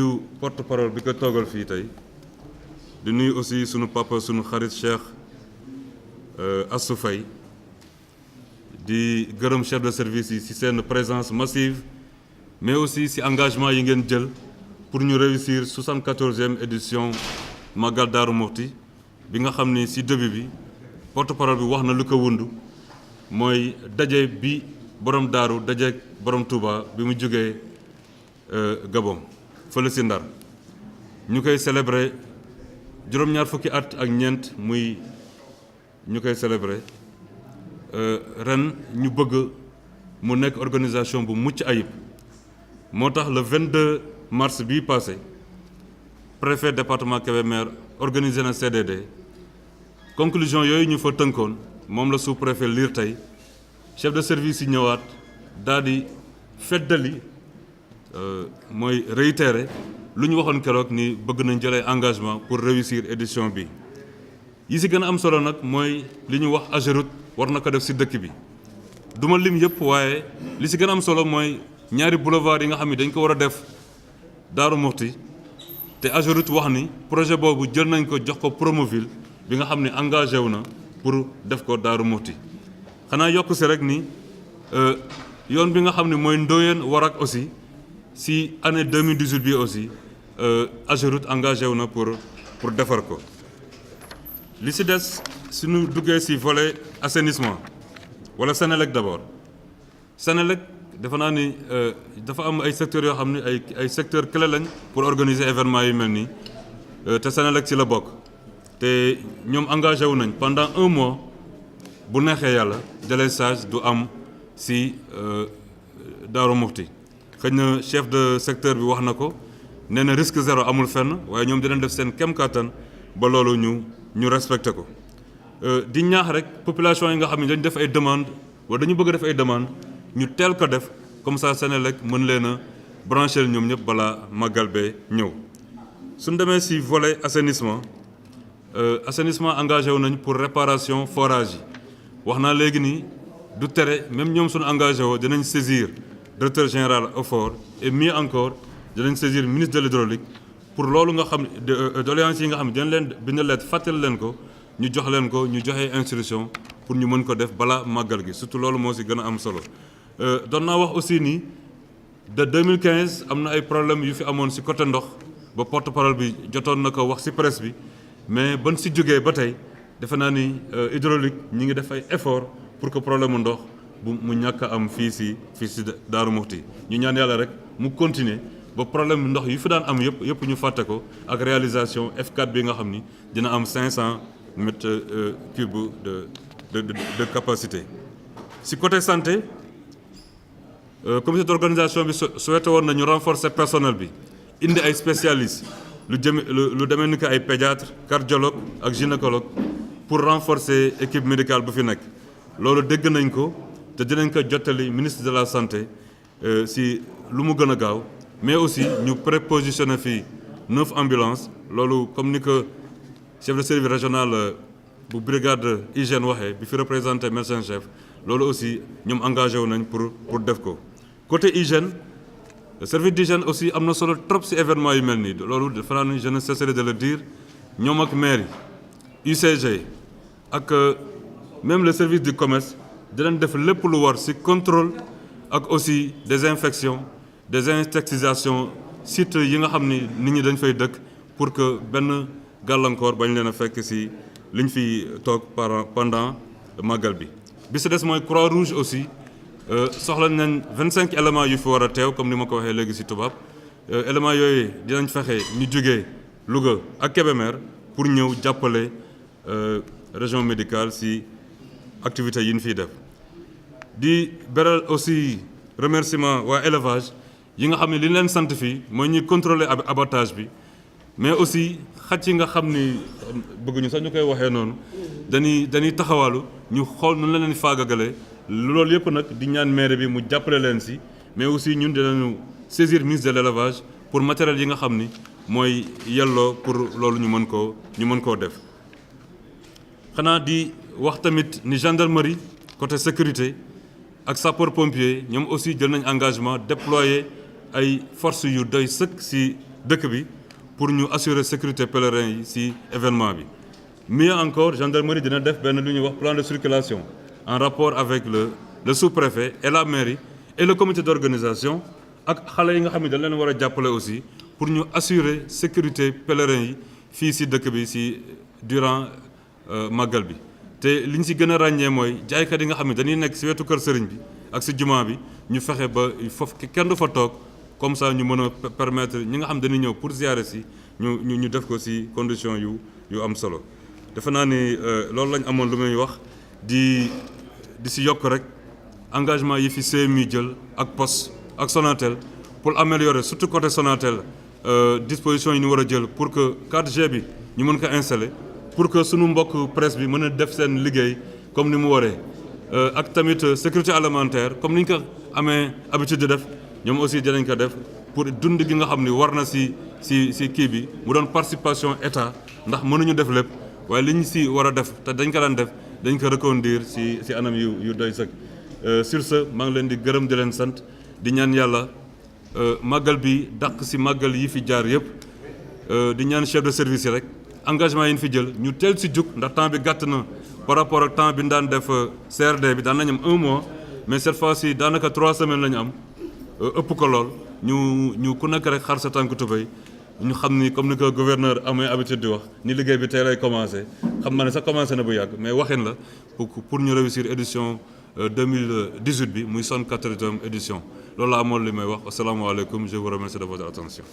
nuyu porte-parole bi ko toogal fii tey di nuyu aussi sunu papa sunu xarit Cheikh Assou Faye di gërëm chef de service yi ci seen présence massive mais aussi ci engagement yi ngeen jël pour ñu réussir 74e édition Magal Darou Mouhty bi nga xam ni ci début bi porte-parole bi wax na lu ko wundu mooy daje bi borom daaru daje borom Touba bi mu jógee Gabon fële ci Ndar ñu koy célébrer juróom-ñaar fukki at ak ñeent muy ñu koy célébrer ren ñu bëgg mu nekk organisation bu mucc ayib moo tax le 22 mars bii passé préfet département Kébémer organisé na CDD conclusion yooyu ñu fa tënkoon moom la sous-préfet liir tey chef de service yi ñëwaat daal di feddali mooy réitérer lu ñu waxoon keroog ni bëgg nañ jëlee engagement pour réussir édition bi yi ci gën a am solo nag mooy li ñu wax AGEROUTE war na ko def ci dëkk bi duma lim yëpp waaye li ci gën a am solo mooy ñaari boulevard yi nga xam ne dañ ko war a def Darou Mouhty te AGEROUTE wax ni projet boobu jël nañ ko jox ko Promoville bi nga xam ne engagé wu na pour def ko Darou Mouhty xanaa yokk ci rek ni yoon bi nga xam ne mooy Ndoyeen Warak aussi ci année 2018 bi aussi AGEROUTE engagé wu na pour defar ko li ci des suñu duggee ci volet assainissement wala Sénélec d'abord Sénélec dafa naa ni dafa am ay secteurs yoo xam ne ay secteurs clés lañ pour organiser événement yu mel nii te Sénélec ci la bokk te ñoom engagé wu nañ pendant 1 mois bu neexee yàlla délestage du am ci Darou Mouhty xëy na chef de secteur bi wax na ko nee na risque zéro amul fenn waaye ñoom dinañ def seen kem kàttan ba loolu ñu respecté ko di ñaax rek population yi nga xam ne dañ def ay demande wala dañu bëgg def ay demande ñu teel ko def comme ça Sénélec mën leen a brancher ñoom ñëpp balaa màggal bee ñëw suñ demee ci volet assainissement engagé wu nañ pour réparation forage yi wax naa léegi nii du tere même ñoom suñu engagé woo dinañ saisir directeur général OFOR et mieux encore dinañ saisir ministre de l'hydraulique pour loolu nga xam doléances yi nga xam ne dinañ leen bind lettre fàttali leen ko ñu jox leen ko ñu joxe instruction pour ñu mën ko def balaa màggal gi surtout loolu moo ci gën a am solo doon naa wax aussi ni de 2015 am na ay problèmes yu fi amoon ci côté ndox ba porte-parole bi jotoon na ko wax ci presse bi mais ban ci jógee ba tey defe naa ni hydraulique ñi ngi def ay effort pour que problème mu ndox bu mu ñàkk a am fii ci Darou Mouhty ñu ñaan yàlla rek mu continuer ba problème ndox yi fi daan am yëpp ñu fàtte ko ak réalisation F4 bi nga xam ni dina am 500 mètres cubes de capacité. ci côté santé comité d'organisation bi souhaité woon nañu renforcer personnel bi indi ay spécialistes lu demee ni que ay pédiatre cardiologue ak gynécologue pour renforcer équipe médicale bu fi nekk loolu dégg nañ ko te dinañ ko jottali ministre de la santé ci lu mu gën a gaaw mais aussi ñu prépositionné fii 9 ambulances loolu comme ni que chef de service régional bu brigade hygiène waxee bi fi représenté médecin chef loolu aussi ñoom engagé wu nañ pour def ko côté hygiène service d'hygiène aussi am na solo trop ci événement yu mel nii loolu defe naa ni je ne cesserai de le dire ñoom ak maire yi UCG ak même le service du commerce dinañ def lépp lu war ci contrôle ak aussi désinfection désinsectisation site yi nga xam ni nit ñi dañ fay dëkk pour que benn gàllankoor bañ leen a fekk ci liñ fi toog pendant màggal bi. bi ci des mooy Croix-Rouge aussi soxla nañ 25 éléments yu fi war a teew comme ni ma ko waxee léegi ci tubaab éléments yooyu dinañ fexe ñu jógee Louga ak Kébémer pour ñëw jàppale région médicale ci activités yi ñu fiy def. di beral aussi remerciement waa élevage yi nga xam ne li leen sant fii mooy ñuy contrôler abattage bi mais aussi xaj yi nga xam ni bëgguñu sax ñu koy waxee noonu dañuy taxawalu ñu xool nu la leen faagagale loolu yëpp nag di ñaan maire bi mu jàppale leen ci mais aussi ñun dinañu saisir ministre de l'élevage pour matériel yi nga xam ni mooy yelloo pour loolu ñu mën koo def. xanaa di wax tamit ni gendarmerie côté sécurité ak sapeur pompier ñoom aussi jël nañ engagement déployer ay forces yu doy sëkk ci dëkk bi pour ñu assurer sécurité pèlerin yi ci événement bi. Mieux encore, gendarmerie dina def benn lu ñuy wax plan de circulation en rapport avec le sous-préfet et la mairie et le comité d'organisation ak xale yi nga xam ne dañ leen war a jàppale aussi pour ñu assurer sécurité pèlerin yi fii ci dëkk bi ci durant màggal bi. te li ñu ci gën a ràññee mooy jaaykat yi nga xam ne dañuy nekk ci wetu kër sëriñ bi ak ci jumaa bi ñu fexe ba foofu kenn du fa toog comme ça ñu mën a permettre ñi nga xam dañuy ñëw pour ziyaare ci ñu def ko ci condition yu am solo. defe naa ni loolu lañ amoon lu muy wax di ci yokk rek engagement yi fi CMU jël ak POS ak Sonatel pour améliorer surtout côté Sonatel dispositions yi ñu war a jël pour que 4G bi ñu mën ko installer pour que sunu mbokk presse bi mën a def seen liggéey comme ni mu waree ak tamit sécurité alimentaire comme ni ñu ko amee habitude de def ñoom aussi dinañ ko def pour dund gi nga xam ni war na ci kii bi mu doon participation état ndax mënuñu def lépp. waaye li ñu ci war a def te dañ ko daan def dañ ko reconduire ci anam yu doy sëkk sur ce maa ngi leen di gërëm di leen sant di ñaan yàlla màggal bi dàq ci màggal yi fi jaar yëpp di ñaan chef de service yi rek engagement yi ñu fi jël ñu teel ci jug ndax temps bi gàtt na par rapport ak temps bi ñu daan def CRD bi daan nañ am 1 mois mais cette fois-ci daanaka 3 semaines la ñu am ëpp ko lool ñu ku nekk rek xar sa tànk tubéy ñu xam ni comme ni ko gouverneur amee habitude di wax ni liggéey bi tey lay commencé xam naa ne sax commencé na bu yàgg mais waxin la pour ñu réussir édition 2018 bi muy 64e édition loolu la amoon li may wax asalaamaaleykum je vous remercie de votre attention.